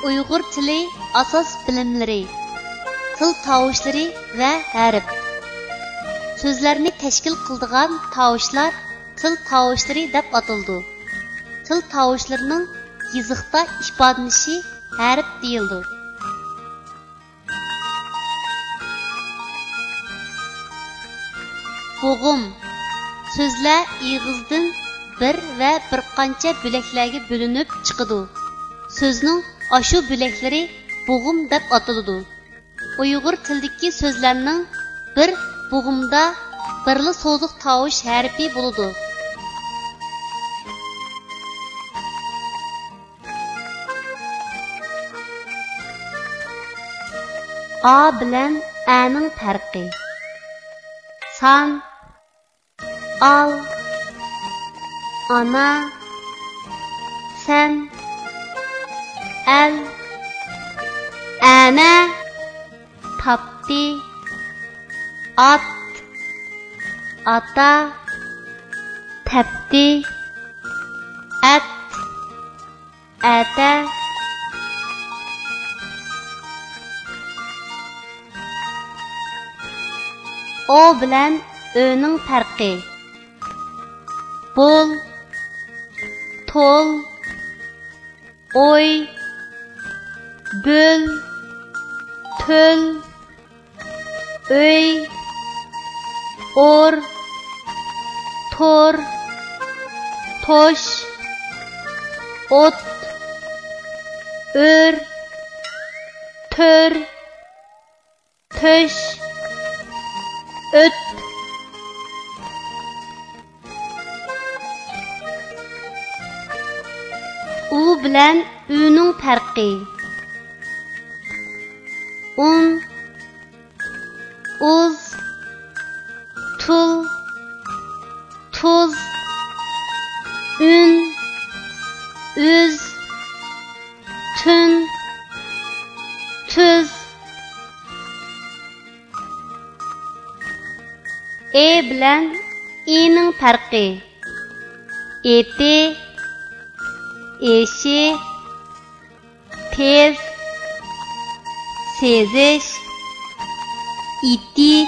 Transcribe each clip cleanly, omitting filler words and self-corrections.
Uyghur tili asos bilimlari, til tovushları va harf. So'zlarni tashkil qiladigan tovushlar til tovushlari deb ataldi. Til tovushlarining yiziqda ifodalanishi harf deyildi. Bo'g'im so'zlar ig'izdan bir va bir qancha bo'laklarga bo'linib chiqadi. So'zning ashu bo'laklari bo'g'im deb ataladi. Uyg'ur tilidagi so'zlarning bir bo'g'imda birli so'ziq tovush harfi bo'ladi. A bilan A'ning farqi. San, al, ana, sen, el, ana, tapti, at, ata, tepti, et, ete, O bilan Ö'ning farqi. Bol, tol, oy, böl, töl, öy, or, tor, toş, ot, ör, tör, töş, öt. U bilan Ü'ning farqi. Un, uz, tul, tuz, ün, üz, tün, tüz. E bilan İ'ning farqi. Eti, eşi, tez, sezish, iti,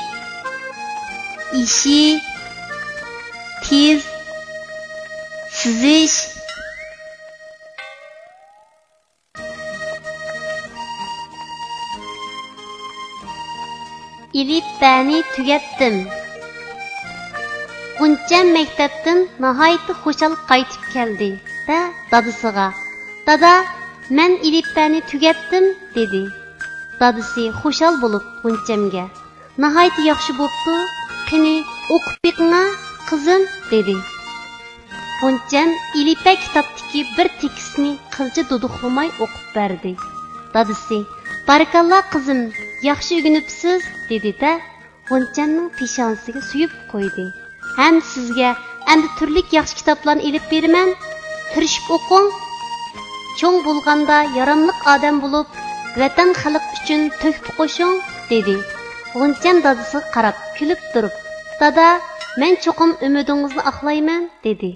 ishi, tiz, sizish. İlip bani tugatdim. G'uncham maktabdan nihoyatda xushal qaytib keldi da dadasiga. Dada, men ilipbani tugatdim dedi. Dadasi xushal bo'lib G'unchamga. Nihoyatda yaxshi bo'pti. Qani o'qib beqing'a, qizim dedi. G'uncham ilipa kitobdagi bir tekstni qilcha duduqlamay o'qib berdi. Dadasi, "Barakalloh qizim, yaxshi o'rganibsiz" dedi-da, G'unchamning peshonasiga suyib qo'ydi. Hem sizge endi turli yaxshi kitoblarni elib beraman. Tirishib o'qing. Cho'ng bo'lganda yaramliq odam bo'lib, vatan xalq uchun to'kib qo'shing dedi. G'uncham dadasiga qarab kulib turib, "Dada, men cho'qim umidingizni oqlayman" dedi.